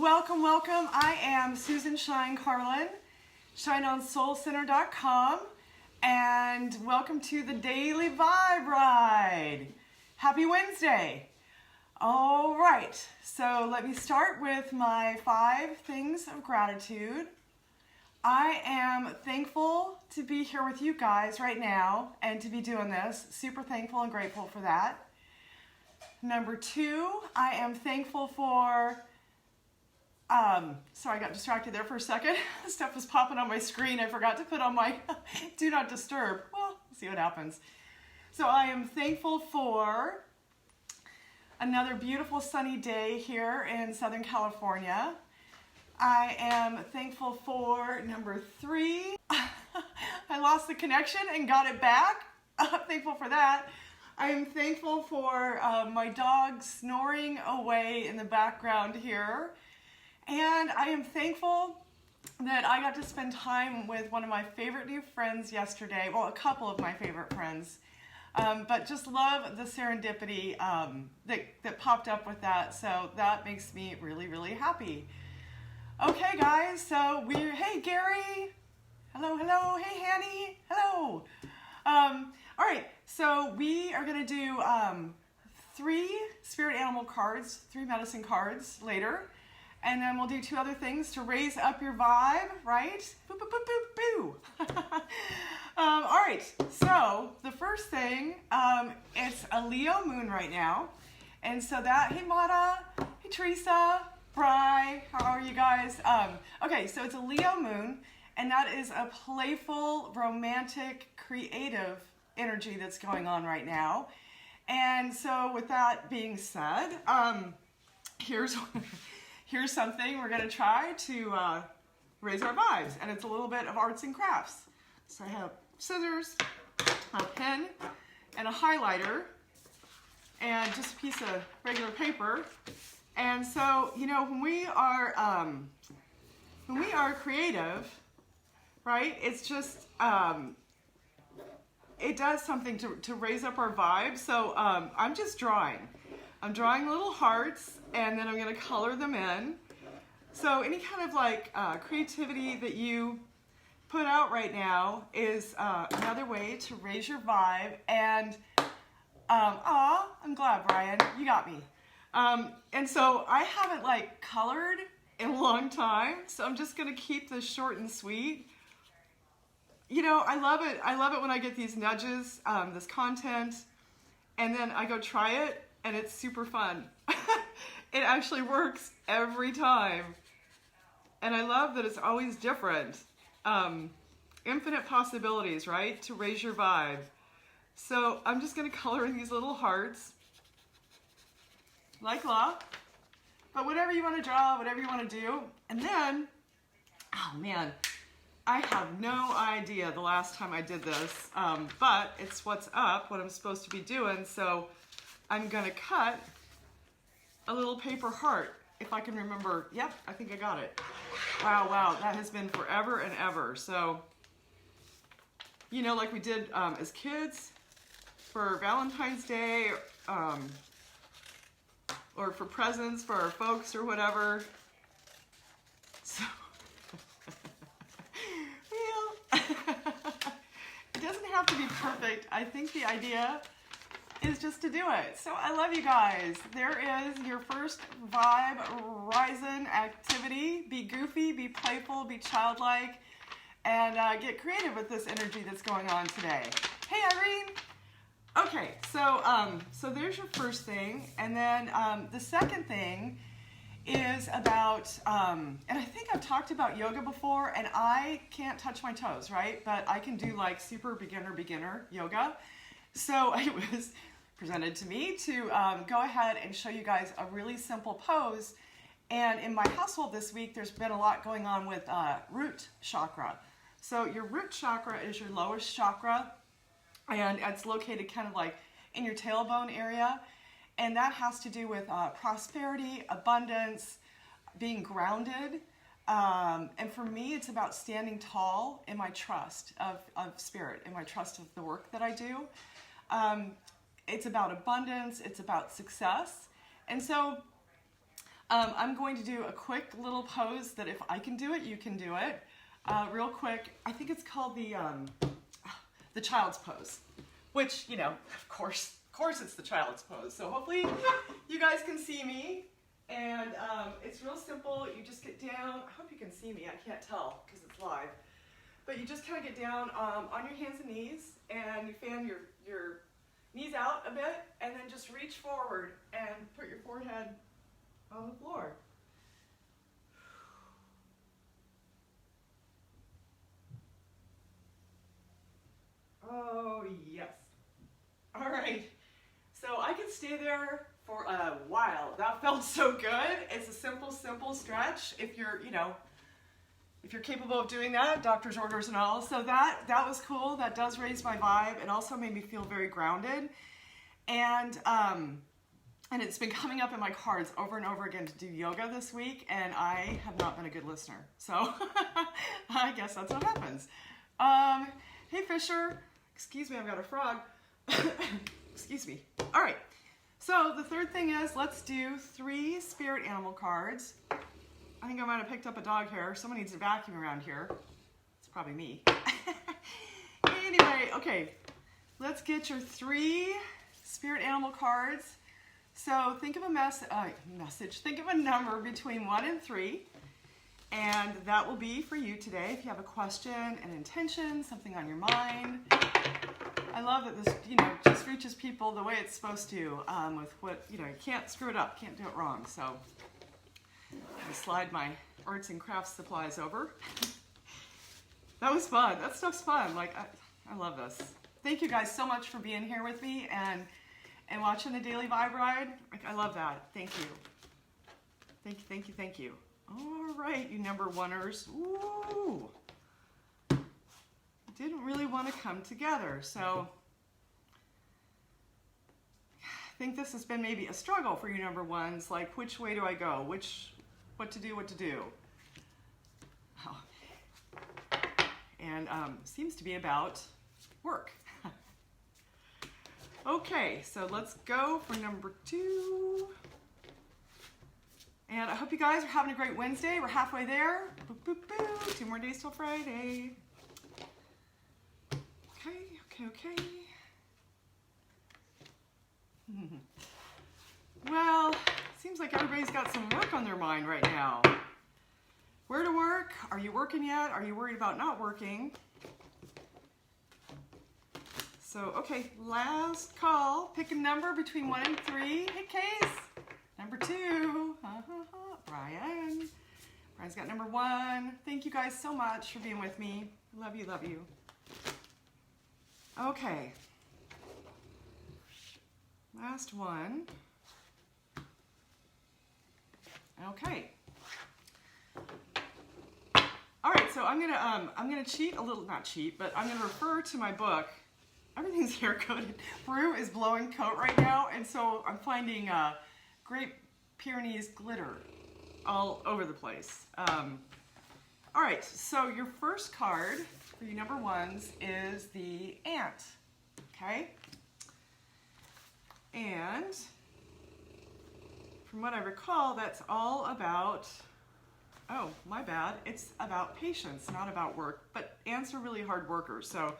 Welcome, welcome. I am Susan Shine Carlin, shineonsoulcenter.com, and welcome to the Daily Vibe Ride. Happy Wednesday. All right, so let me start with my 5 things of gratitude. I am thankful to be here with you guys right now and to be doing this. Super thankful and grateful for that. Number 2, I am thankful for, sorry, I got distracted there for a second. Stuff was popping on my screen. I forgot to put on my do not disturb. Well, see what happens. So I am thankful for another beautiful sunny day here in Southern California. I am thankful for number 3. I lost the connection and got it back. I'm thankful for that. I am thankful for my dog snoring away in the background here. And I am thankful that I got to spend time with one of my favorite new friends yesterday. Well, a couple of my favorite friends. But just love the serendipity that popped up with that. So that makes me really, really happy. Okay, guys, so hey, Gary. Hello, hello. Hey, Hanny. Hello. All right, so we are going to do 3 spirit animal cards, 3 medicine cards later. And then we'll do 2 other things to raise up your vibe, right? Boo, boo, boo, boo, boo. All right, so the first thing, it's a Leo moon right now. And so that, hey, Mata, hey, Teresa, Bri, how are you guys? Okay, so it's a Leo moon, and that is a playful, romantic, creative energy that's going on right now. And so with that being said, here's something we're gonna try to raise our vibes, and it's a little bit of arts and crafts. So I have scissors, a pen, and a highlighter, and just a piece of regular paper. And so, you know, when we are creative, right? It's just it does something to raise up our vibe. So I'm just drawing. I'm drawing little hearts, and then I'm going to color them in. So any kind of like creativity that you put out right now is another way to raise your vibe. And I'm glad, Brian, you got me. And so I haven't like colored in a long time, so I'm just going to keep this short and sweet. You know, I love it. I love it when I get these nudges, this content, and then I go try it, and it's super fun. It actually works every time. And I love that it's always different. Infinite possibilities, right? To raise your vibe. So I'm just going to color in these little hearts. Like love. But whatever you want to draw, whatever you want to do. And then, oh man, I have no idea the last time I did this. But it's what's up, what I'm supposed to be doing. So I'm going to cut a little paper heart, if I can remember. Yep, I think I got it. Wow, that has been forever and ever. So, you know, like we did as kids for Valentine's Day, or for presents for our folks or whatever. So, well, it doesn't have to be perfect. I think the idea is just to do it. So I love you guys. There is your first vibe rising activity. Be goofy, be playful, be childlike, and get creative with this energy that's going on today. Hey, Irene. Okay, so there's your first thing, and then the second thing is about, and I think I've talked about yoga before, and I can't touch my toes, right? But I can do like super beginner yoga. So it was presented to me to go ahead and show you guys a really simple pose. And in my household this week, there's been a lot going on with root chakra. So your root chakra is your lowest chakra, and it's located kind of like in your tailbone area. And that has to do with prosperity, abundance, being grounded. And for me, it's about standing tall in my trust of spirit, in my trust of the work that I do. It's about abundance, it's about success. And so I'm going to do a quick little pose that if I can do it, you can do it. Real quick, I think it's called the child's pose, which, you know, of course it's the child's pose. So hopefully you guys can see me, and it's real simple. You just get down. I hope you can see me. I can't tell because it's live. But you just kind of get down on your hands and knees, and you fan your knees out a bit, and then just reach forward and put your forehead on the floor. Oh, yes. All right. So I could stay there for a while. That felt so good. It's a simple stretch. If you're, you know, if you're capable of doing that, doctor's orders and all. So that was cool. That does raise my vibe. It also made me feel very grounded. And it's been coming up in my cards over and over again to do yoga this week, and I have not been a good listener. So I guess that's what happens. Hey Fisher, excuse me, I've got a frog. Excuse me. All right. So the third thing is, let's do 3 spirit animal cards. I think I might have picked up a dog hair. Someone needs a vacuum around here. It's probably me. Anyway, okay. Let's get your 3 spirit animal cards. So think of a message. Think of a number between 1 and 3. And that will be for you today. If you have a question, an intention, something on your mind. I love that this, you know, just reaches people the way it's supposed to, with what, you know, you can't screw it up, can't do it wrong. So I slide my arts and crafts supplies over. That was fun. That stuff's fun. Like, I love this. Thank you guys so much for being here with me and watching the Daily Vibe Ride. Like, I love that. Thank you. Thank you, thank you, thank you. All right, you number 1ers. Ooh. Didn't really want to come together. So I think this has been maybe a struggle for you number 1s. Like, which way do I go? What to do? Oh. And seems to be about work. Okay, so let's go for number 2. And I hope you guys are having a great Wednesday. We're halfway there. Boop, boop, boop. 2 more days till Friday. Okay. Well, seems like everybody's got some work on their mind right now. Where to work? Are you working yet? Are you worried about not working? So, okay, last call. Pick a number between 1 and 3. Hey, Case. Number 2. Brian. Brian's got number 1. Thank you guys so much for being with me. Love you, love you. Okay. Last one. Okay. All right, so I'm gonna cheat a little, not cheat, but I'm gonna refer to my book. Everything's hair coated. Brew is blowing coat right now, and so I'm finding Great Pyrenees glitter all over the place. All right, so your first card for you number 1s is the ant, okay? And from what I recall, that's all about, oh, my bad, it's about patience, not about work, but ants are really hard workers. So,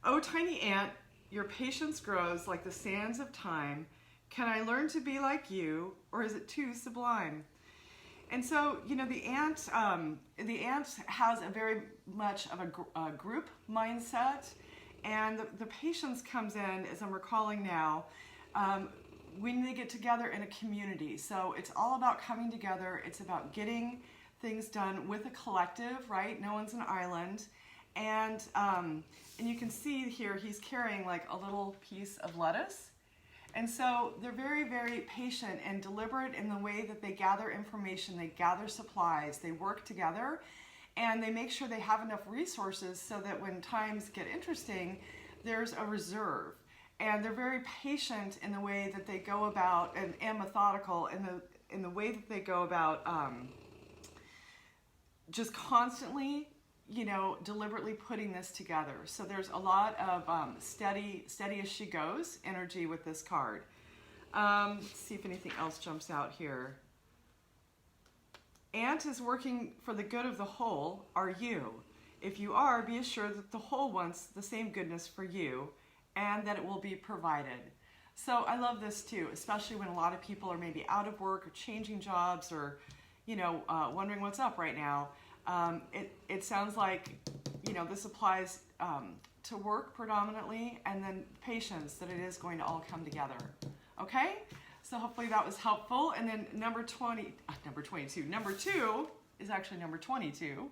oh, tiny ant, your patience grows like the sands of time. Can I learn to be like you, or is it too sublime? And so, you know, the ant has a very much of a group mindset, and the patience comes in, as I'm recalling now, when they get together in a community. So it's all about coming together. It's about getting things done with a collective, right? No one's an island. And you can see here he's carrying like a little piece of lettuce. And so they're very, very patient and deliberate in the way that they gather information, they gather supplies, they work together, and they make sure they have enough resources so that when times get interesting, there's a reserve. And they're very patient in the way that they go about, and methodical in the way that they go about just constantly, you know, deliberately putting this together. So there's a lot of steady as she goes energy with this card. Let's see if anything else jumps out here. Ant is working for the good of the whole. Are you? If you are, be assured that the whole wants the same goodness for you and that it will be provided. So I love this too, especially when a lot of people are maybe out of work or changing jobs or, wondering what's up right now. It sounds like, this applies to work predominantly, and then patience, that it is going to all come together. Okay? So hopefully that was helpful. And then number 2 is actually number 22,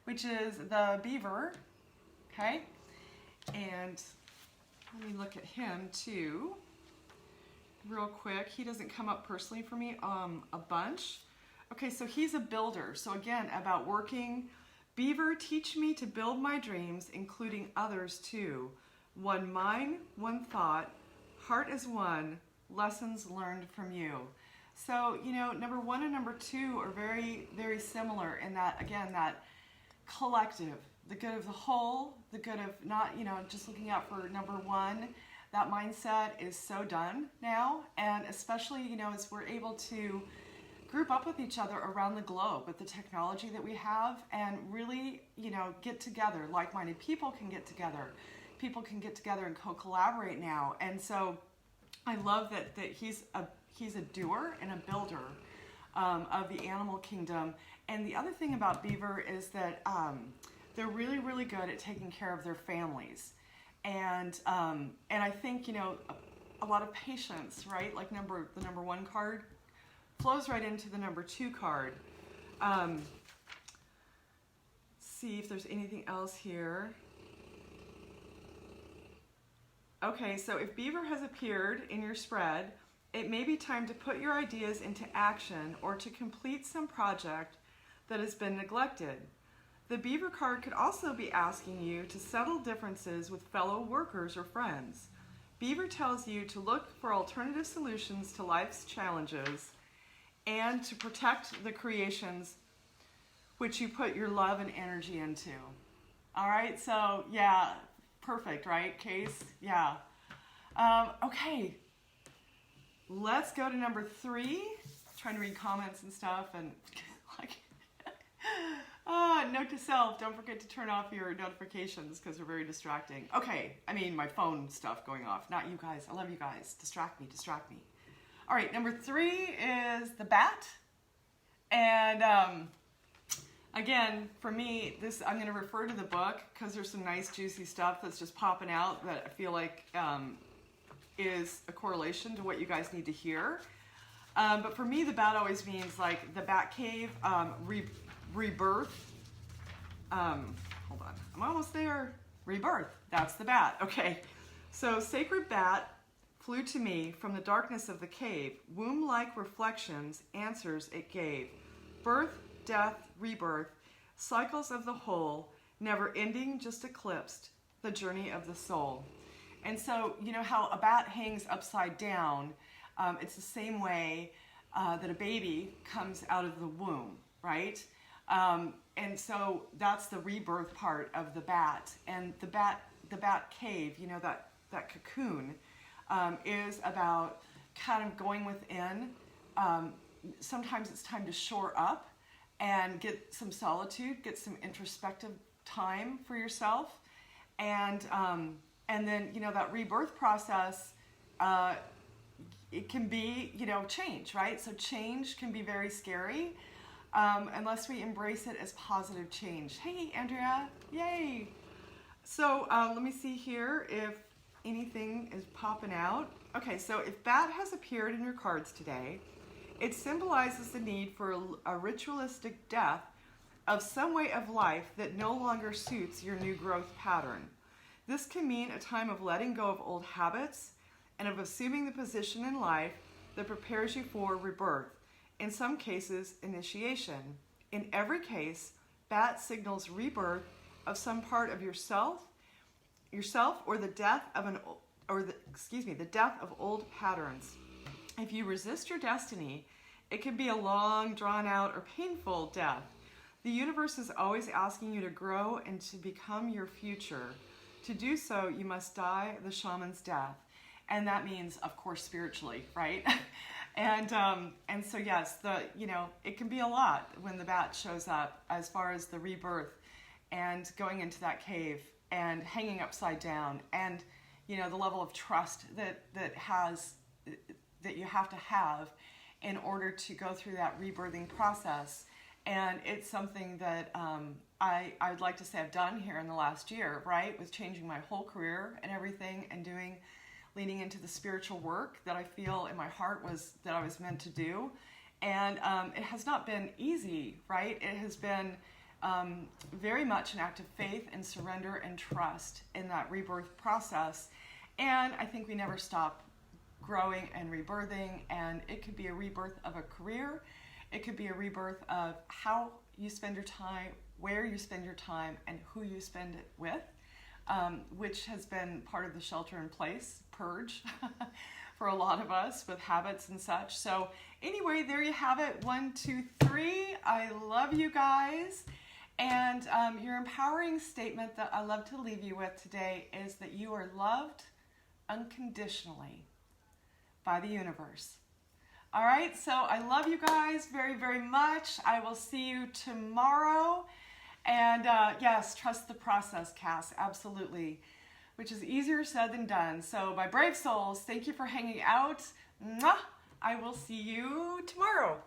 which is the beaver. Okay? And let me look at him too, real quick. He doesn't come up personally for me a bunch. Okay, so he's a builder. So again, about working. Beaver, teach me to build my dreams, including others too. One mind, one thought, heart is one, lessons learned from you. So, number 1 and number 2 are very, very similar in that, again, that collective, the good of the whole, the good of not, just looking out for number 1. That mindset is so done now, and especially, as we're able to group up with each other around the globe with the technology that we have and really, get together. Like-minded people can get together. People can get together and co-collaborate now. And so I love that he's a doer and a builder of the animal kingdom. And the other thing about beaver is that they're really, really good at taking care of their families. And I think, a lot of patience, right? Like the number 1 card flows right into the number 2 card. See if there's anything else here. Okay, so if beaver has appeared in your spread, it may be time to put your ideas into action or to complete some project that has been neglected. The beaver card could also be asking you to settle differences with fellow workers or friends. Beaver tells you to look for alternative solutions to life's challenges and to protect the creations which you put your love and energy into. All right, so yeah, perfect, right, Case? Yeah. Okay, let's go to number 3. Trying to read comments and stuff, and note to self, don't forget to turn off your notifications because they're very distracting. Okay, I mean my phone stuff going off, not you guys. I love you guys. Distract me. All right, number 3 is the bat. And again, for me, I'm going to refer to the book because there's some nice juicy stuff that's just popping out that I feel like is a correlation to what you guys need to hear. But for me, the bat always means like the bat cave, rebirth. Hold on, I'm almost there. Rebirth, that's the bat. Okay, so sacred bat flew to me from the darkness of the cave, womb-like reflections, answers it gave. Birth, death, rebirth, cycles of the whole, never ending, just eclipsed, the journey of the soul. And so, how a bat hangs upside down, it's the same way that a baby comes out of the womb, right? And so that's the rebirth part of the bat. And the bat cave, that cocoon, is about kind of going within. Sometimes it's time to shore up and get some solitude, get some introspective time for yourself. And then, that rebirth process, it can be, change, right? So change can be very scary unless we embrace it as positive change. Hey, Andrea, yay. So let me see here if anything is popping out. Okay, so if bat has appeared in your cards today, it symbolizes the need for a ritualistic death of some way of life that no longer suits your new growth pattern. This can mean a time of letting go of old habits and of assuming the position in life that prepares you for rebirth. In some cases, initiation. In every case, bat signals rebirth of some part of yourself, or the death of the death of old patterns. If you resist your destiny, it can be a long, drawn-out, or painful death. The universe is always asking you to grow and to become your future. To do so, you must die the shaman's death. And that means, of course, spiritually, right? And so yes, it can be a lot when the bat shows up as far as the rebirth and going into that cave and hanging upside down, and the level of trust that you have to have in order to go through that rebirthing process. And it's something that I'd like to say I've done here in the last year, right? With changing my whole career and everything, and leaning into the spiritual work that I feel in my heart that I was meant to do. And it has not been easy, right? It has been very much an act of faith and surrender and trust in that rebirth process. And I think we never stop growing and rebirthing, and it could be a rebirth of a career. It could be a rebirth of how you spend your time, where you spend your time, and who you spend it with, which has been part of the shelter in place purge for a lot of us with habits and such. So anyway, there you have it. 1, 2, 3. I love you guys. And your empowering statement that I love to leave you with today is that you are loved unconditionally by the universe. All right, so I love you guys very, very much. I will see you tomorrow. And yes, trust the process, Cass, absolutely, which is easier said than done. So my brave souls, thank you for hanging out. Mwah! I will see you tomorrow.